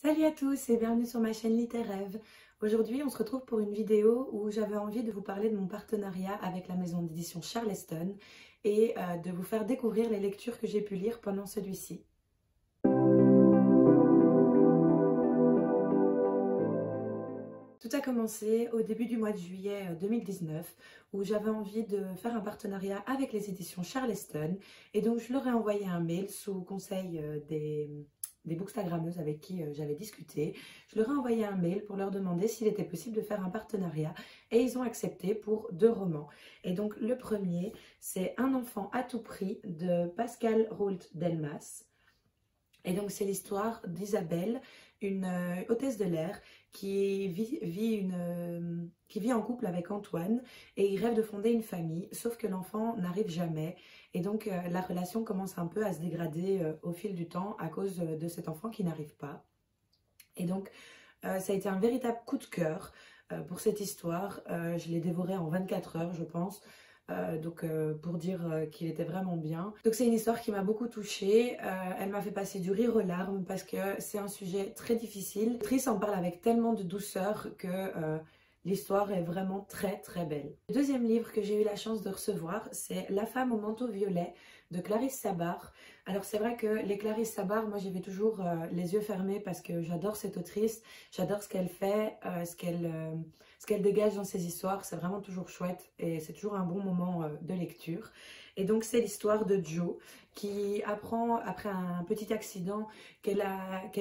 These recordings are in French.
Salut à tous et bienvenue sur ma chaîne Littéraire. Aujourd'hui, on se retrouve pour une vidéo où j'avais envie de vous parler de mon partenariat avec la maison d'édition Charleston et de vous faire découvrir les lectures que j'ai pu lire pendant celui-ci. Tout a commencé au début du mois de juillet 2019 où j'avais envie de faire un partenariat avec les éditions Charleston et donc je leur ai envoyé un mail sous conseil des bookstagrammeuses avec qui j'avais discuté. Je leur ai envoyé un mail pour leur demander s'il était possible de faire un partenariat et ils ont accepté pour 2 romans. Et donc le premier, c'est Un enfant à tout prix de Pascal Roult-Delmas. Et donc c'est l'histoire d'Isabelle, une hôtesse de l'air qui vit en couple avec Antoine et il rêve de fonder une famille, sauf que l'enfant n'arrive jamais. Et donc la relation commence un peu à se dégrader au fil du temps à cause de cet enfant qui n'arrive pas. Et donc ça a été un véritable coup de cœur pour cette histoire. Je l'ai dévoré en 24 heures, je pense. Pour dire qu'il était vraiment bien. Donc c'est une histoire qui m'a beaucoup touchée, elle m'a fait passer du rire aux larmes parce que c'est un sujet très difficile. L'autrice en parle avec tellement de douceur que l'histoire est vraiment très très belle. Le deuxième livre que j'ai eu la chance de recevoir, c'est La femme au manteau violet de Clarisse Sabart. Alors c'est vrai que les Clarisse Sabart, moi j'y vais toujours les yeux fermés parce que j'adore cette autrice, j'adore ce qu'elle fait, ce qu'elle dégage dans ses histoires, c'est vraiment toujours chouette et c'est toujours un bon moment de lecture. Et donc c'est l'histoire de Jo qui apprend après un petit accident qu'elle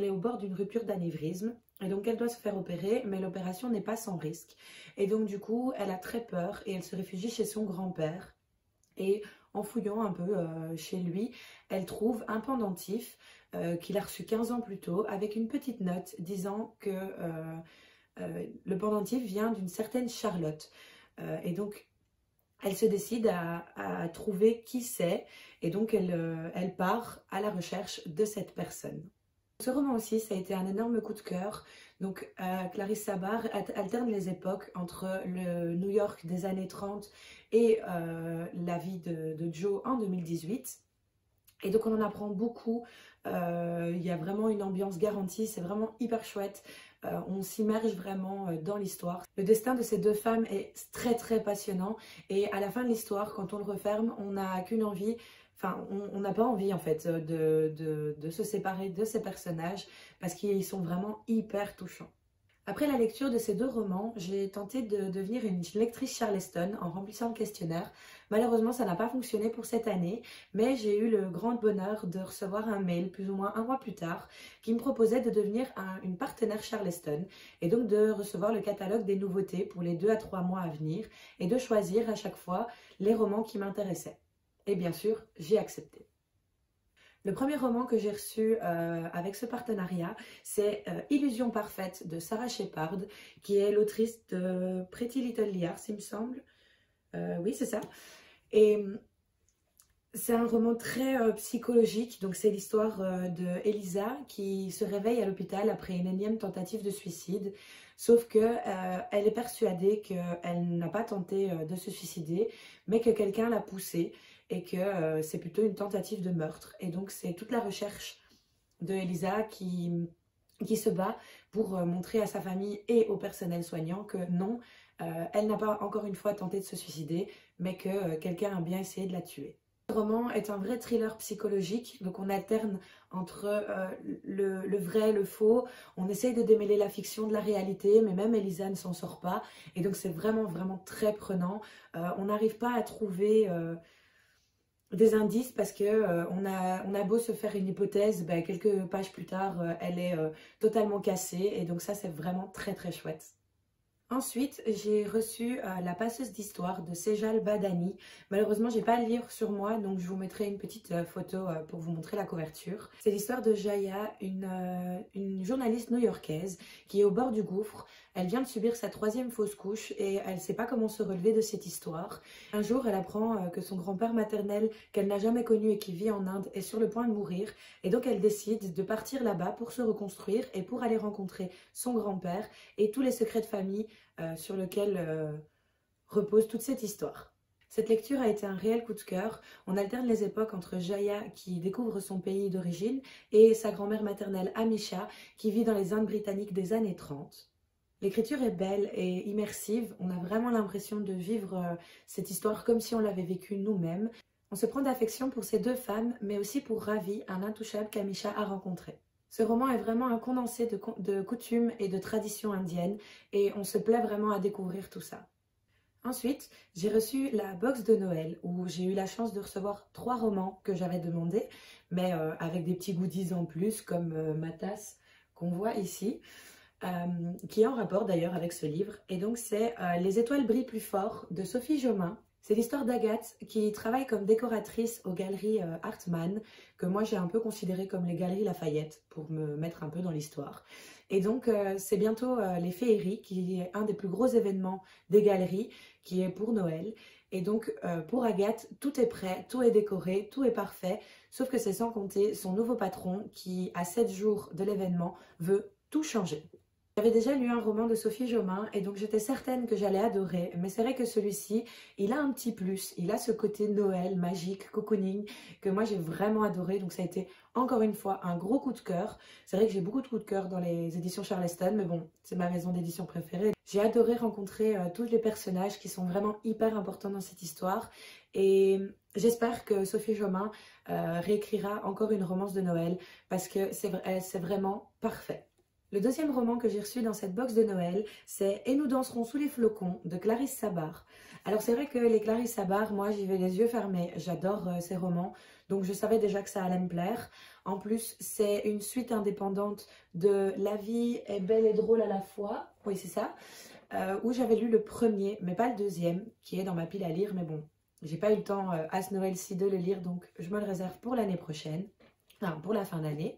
est au bord d'une rupture d'anévrisme. Et donc elle doit se faire opérer, mais l'opération n'est pas sans risque. Et donc du coup, elle a très peur et elle se réfugie chez son grand-père. Et en fouillant un peu chez lui, elle trouve un pendentif qu'il a reçu 15 ans plus tôt avec une petite note disant que le pendentif vient d'une certaine Charlotte. Et donc elle se décide à trouver qui c'est et donc elle part à la recherche de cette personne. Ce roman aussi, ça a été un énorme coup de cœur. Donc, Clarisse Sabart alterne les époques entre le New York des années 30 et la vie de Jo en 2018. Et donc, on en apprend beaucoup. Il y a vraiment une ambiance garantie. C'est vraiment hyper chouette. On s'immerge vraiment dans l'histoire. Le destin de ces deux femmes est très très passionnant. Et à la fin de l'histoire, quand on le referme, on n'a qu'une envie. Enfin, on n'a pas envie en fait de se séparer de ces personnages parce qu'ils sont vraiment hyper touchants. Après la lecture de ces 2 romans, j'ai tenté de devenir une lectrice Charleston en remplissant le questionnaire. Malheureusement, ça n'a pas fonctionné pour cette année, mais j'ai eu le grand bonheur de recevoir un mail plus ou moins un mois plus tard qui me proposait de devenir une partenaire Charleston et donc de recevoir le catalogue des nouveautés pour les 2 à 3 mois à venir et de choisir à chaque fois les romans qui m'intéressaient. Et bien sûr, j'ai accepté. Le premier roman que j'ai reçu avec ce partenariat, c'est Illusion parfaite de Sarah Shepard, qui est l'autrice de Pretty Little Liars, il me semble. Oui, c'est ça. Et c'est un roman très psychologique, donc c'est l'histoire de Elisa qui se réveille à l'hôpital après une énième tentative de suicide, sauf que elle est persuadée qu'elle n'a pas tenté de se suicider, mais que quelqu'un l'a poussée et que c'est plutôt une tentative de meurtre. Et donc c'est toute la recherche de Elisa qui se bat pour montrer à sa famille et au personnel soignant que non, elle n'a pas encore une fois tenté de se suicider, mais que quelqu'un a bien essayé de la tuer. Le roman est un vrai thriller psychologique, donc on alterne entre le vrai, le faux, on essaye de démêler la fiction de la réalité, mais même Elisa ne s'en sort pas, et donc c'est vraiment vraiment très prenant. On n'arrive pas à trouver des indices parce que on a beau se faire une hypothèse, bah, quelques pages plus tard, elle est totalement cassée, et donc ça c'est vraiment très très chouette. Ensuite, j'ai reçu La passeuse d'histoire de Sejal Badani. Malheureusement, j'ai pas le livre sur moi, donc je vous mettrai une petite photo pour vous montrer la couverture. C'est l'histoire de Jaya, une journaliste new-yorkaise qui est au bord du gouffre. Elle vient de subir sa 3e fausse couche et elle sait pas comment se relever de cette histoire. Un jour, elle apprend que son grand-père maternel, qu'elle n'a jamais connu et qui vit en Inde, est sur le point de mourir. Et donc, elle décide de partir là-bas pour se reconstruire et pour aller rencontrer son grand-père et tous les secrets de famille sur lequel repose toute cette histoire. Cette lecture a été un réel coup de cœur. On alterne les époques entre Jaya qui découvre son pays d'origine et sa grand-mère maternelle Amisha qui vit dans les Indes britanniques des années 30. L'écriture est belle et immersive. On a vraiment l'impression de vivre cette histoire comme si on l'avait vécue nous-mêmes. On se prend d'affection pour ces deux femmes, mais aussi pour Ravi, un intouchable qu'Amisha a rencontré. Ce roman est vraiment un condensé de coutumes et de traditions indiennes et on se plaît vraiment à découvrir tout ça. Ensuite, j'ai reçu la box de Noël où j'ai eu la chance de recevoir 3 romans que j'avais demandé, mais avec des petits goodies en plus comme ma tasse qu'on voit ici, qui est en rapport d'ailleurs avec ce livre. Et donc c'est Les étoiles brillent plus fort de Sophie Jomain. C'est l'histoire d'Agathe qui travaille comme décoratrice aux galeries Hartmann, que moi j'ai un peu considéré comme les galeries Lafayette pour me mettre un peu dans l'histoire. Et donc c'est bientôt les féeries qui est un des plus gros événements des galeries qui est pour Noël. Et donc pour Agathe, tout est prêt, tout est décoré, tout est parfait, sauf que c'est sans compter son nouveau patron qui à 7 jours de l'événement veut tout changer. J'avais déjà lu un roman de Sophie Jomain et donc j'étais certaine que j'allais adorer, mais c'est vrai que celui-ci, il a un petit plus, il a ce côté Noël, magique, cocooning, que moi j'ai vraiment adoré, donc ça a été encore une fois un gros coup de cœur. C'est vrai que j'ai beaucoup de coups de cœur dans les éditions Charleston, mais bon, c'est ma maison d'édition préférée. J'ai adoré rencontrer tous les personnages qui sont vraiment hyper importants dans cette histoire et j'espère que Sophie Jomain réécrira encore une romance de Noël parce que c'est vraiment parfait. Le deuxième roman que j'ai reçu dans cette box de Noël, c'est Et nous danserons sous les flocons de Clarisse Sabar. Alors c'est vrai que les Clarisse Sabar, moi j'y vais les yeux fermés, j'adore ces romans, donc je savais déjà que ça allait me plaire. En plus, c'est une suite indépendante de La vie est belle et drôle à la fois, oui c'est ça, où j'avais lu le premier, mais pas le deuxième, qui est dans ma pile à lire, mais bon, j'ai pas eu le temps à ce Noël-ci de le lire, donc je me le réserve pour l'année prochaine, enfin pour la fin d'année.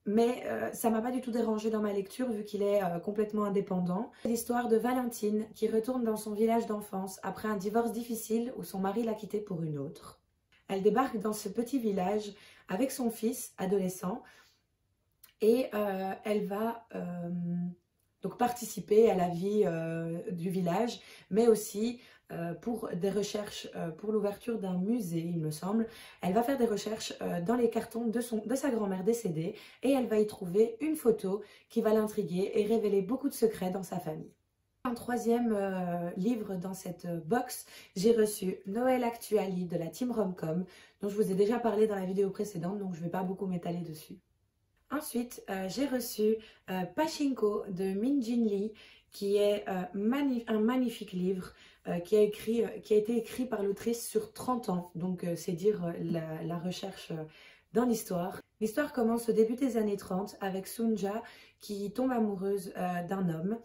Mais ça m'a pas du tout dérangé dans ma lecture vu qu'il est complètement indépendant. C'est l'histoire de Valentine qui retourne dans son village d'enfance après un divorce difficile où son mari l'a quittée pour une autre. Elle débarque dans ce petit village avec son fils adolescent et elle va donc participer à la vie du village, mais aussi pour des recherches, pour l'ouverture d'un musée, il me semble. Elle va faire des recherches dans les cartons de sa grand-mère décédée et elle va y trouver une photo qui va l'intriguer et révéler beaucoup de secrets dans sa famille. Un troisième livre dans cette box, j'ai reçu Noël Actually de la Team Romcom, dont je vous ai déjà parlé dans la vidéo précédente, donc je ne vais pas beaucoup m'étaler dessus. Ensuite, j'ai reçu Pachinko de Min Jin Lee, qui est un magnifique livre qui a été écrit par l'autrice sur 30 ans. Donc, c'est dire la recherche dans l'histoire. L'histoire commence au début des années 30 avec Sunja qui tombe amoureuse d'un homme.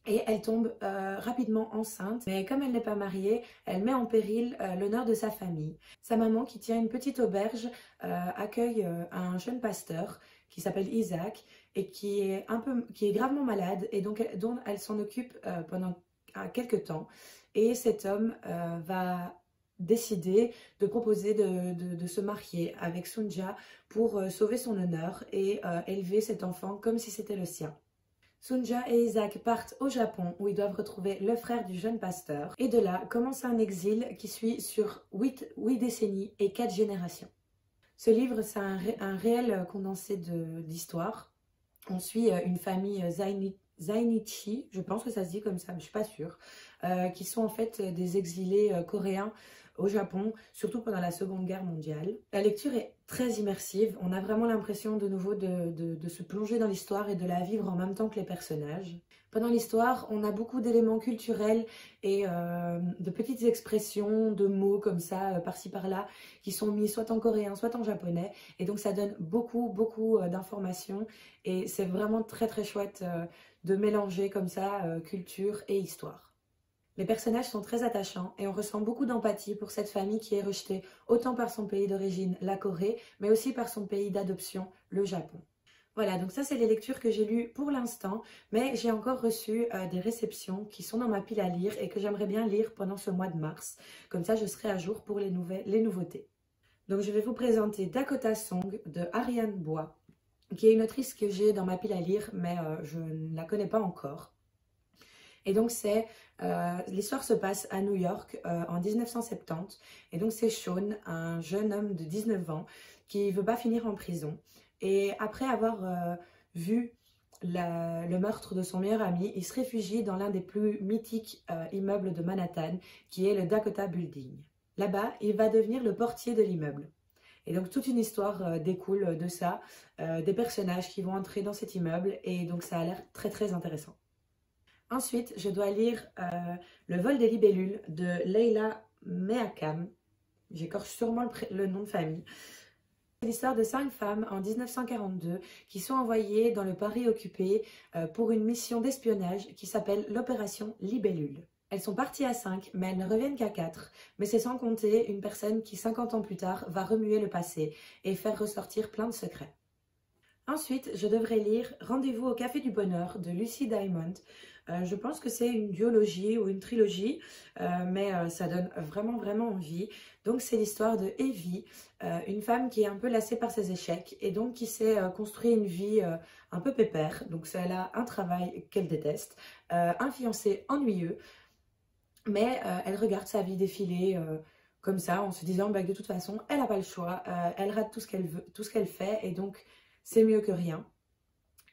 Et elle tombe rapidement enceinte, mais comme elle n'est pas mariée, elle met en péril l'honneur de sa famille. Sa maman, qui tient une petite auberge, accueille un jeune pasteur qui s'appelle Isaac et qui est gravement malade et donc dont elle s'en occupe pendant quelques temps. Et cet homme va décider de proposer de se marier avec Sunja pour sauver son honneur et élever cet enfant comme si c'était le sien. Sunja et Isaac partent au Japon où ils doivent retrouver le frère du jeune pasteur. Et de là commence un exil qui suit sur 8 décennies et 4 générations. Ce livre, c'est un réel condensé d'histoire. On suit une famille Zainichi, je pense que ça se dit comme ça, mais je ne suis pas sûre, qui sont en fait des exilés coréens au Japon, surtout pendant la Seconde Guerre mondiale. La lecture est très immersive, on a vraiment l'impression de nouveau de se plonger dans l'histoire et de la vivre en même temps que les personnages. Pendant l'histoire, on a beaucoup d'éléments culturels et de petites expressions, de mots comme ça, par-ci par-là, qui sont mis soit en coréen, soit en japonais. Et donc ça donne beaucoup d'informations et c'est vraiment très très chouette de mélanger comme ça culture et histoire. Les personnages sont très attachants et on ressent beaucoup d'empathie pour cette famille qui est rejetée autant par son pays d'origine, la Corée, mais aussi par son pays d'adoption, le Japon. Voilà, donc ça c'est les lectures que j'ai lues pour l'instant, mais j'ai encore reçu des réceptions qui sont dans ma pile à lire et que j'aimerais bien lire pendant ce mois de mars. Comme ça je serai à jour pour les nouveautés. Donc je vais vous présenter Dakota Song de Ariane Bois, qui est une autrice que j'ai dans ma pile à lire, mais je ne la connais pas encore. Et donc l'histoire se passe à New York en 1970. Et donc c'est Sean, un jeune homme de 19 ans qui ne veut pas finir en prison. Et après avoir vu le meurtre de son meilleur ami, il se réfugie dans l'un des plus mythiques immeubles de Manhattan, qui est le Dakota Building. Là-bas, il va devenir le portier de l'immeuble. Et donc toute une histoire découle de ça, des personnages qui vont entrer dans cet immeuble, et donc ça a l'air très très intéressant. Ensuite, je dois lire Le vol des libellules de Leila Meakam. J'écorche sûrement le nom de famille. C'est l'histoire de 5 femmes en 1942 qui sont envoyées dans le Paris occupé pour une mission d'espionnage qui s'appelle l'opération Libellule. Elles sont parties à 5, mais elles ne reviennent qu'à 4. Mais c'est sans compter une personne qui, 50 ans plus tard, va remuer le passé et faire ressortir plein de secrets. Ensuite, je devrais lire Rendez-vous au Café du Bonheur de Lucy Diamond. Je pense que c'est une duologie ou une trilogie, mais ça donne vraiment envie. Donc c'est l'histoire de Evie, une femme qui est un peu lassée par ses échecs et donc qui s'est construit une vie un peu pépère. Donc elle a un travail qu'elle déteste, un fiancé ennuyeux, mais elle regarde sa vie défiler comme ça en se disant bah, que de toute façon elle n'a pas le choix, elle rate tout ce qu'elle veut, tout ce qu'elle fait et donc c'est mieux que rien.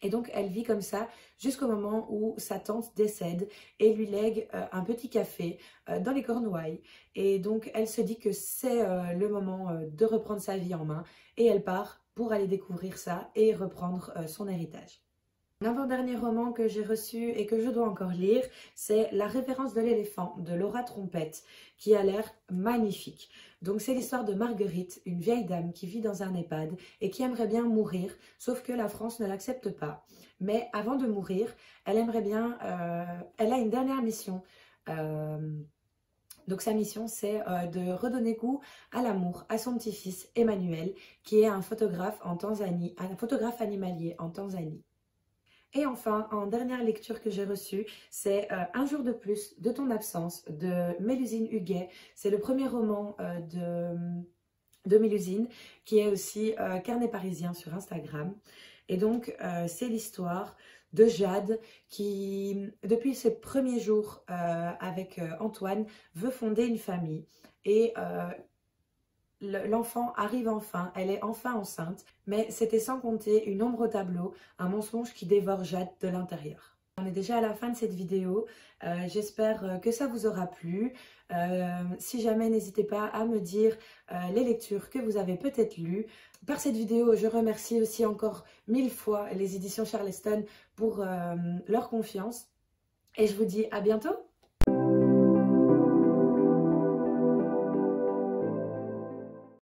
Et donc elle vit comme ça jusqu'au moment où sa tante décède et lui lègue un petit café dans les Cornouailles. Et donc elle se dit que c'est le moment de reprendre sa vie en main et elle part pour aller découvrir ça et reprendre son héritage. L'avant-dernier roman que j'ai reçu et que je dois encore lire, c'est La révérence de l'éléphant de Laura Trompette, qui a l'air magnifique. Donc c'est l'histoire de Marguerite, une vieille dame qui vit dans un EHPAD et qui aimerait bien mourir, sauf que la France ne l'accepte pas. Mais avant de mourir, elle aimerait bien, elle a une dernière mission. Donc sa mission, c'est de redonner goût à l'amour à son petit-fils Emmanuel, qui est un photographe en Tanzanie, un photographe animalier en Tanzanie. Et enfin, en dernière lecture que j'ai reçue, c'est Un jour de plus de ton absence de Mélusine Huguet. C'est le premier roman de Mélusine, qui est aussi Carnet parisien sur Instagram. Et donc, c'est l'histoire de Jade qui, depuis ses premiers jours avec Antoine, veut fonder une famille. Et l'enfant arrive enfin, elle est enfin enceinte, mais c'était sans compter une ombre au tableau, un mensonge qui dévore Jade de l'intérieur. On est déjà à la fin de cette vidéo, j'espère que ça vous aura plu. Si jamais, n'hésitez pas à me dire les lectures que vous avez peut-être lues. Par cette vidéo, je remercie aussi encore 1000 fois les éditions Charleston pour leur confiance. Et je vous dis à bientôt!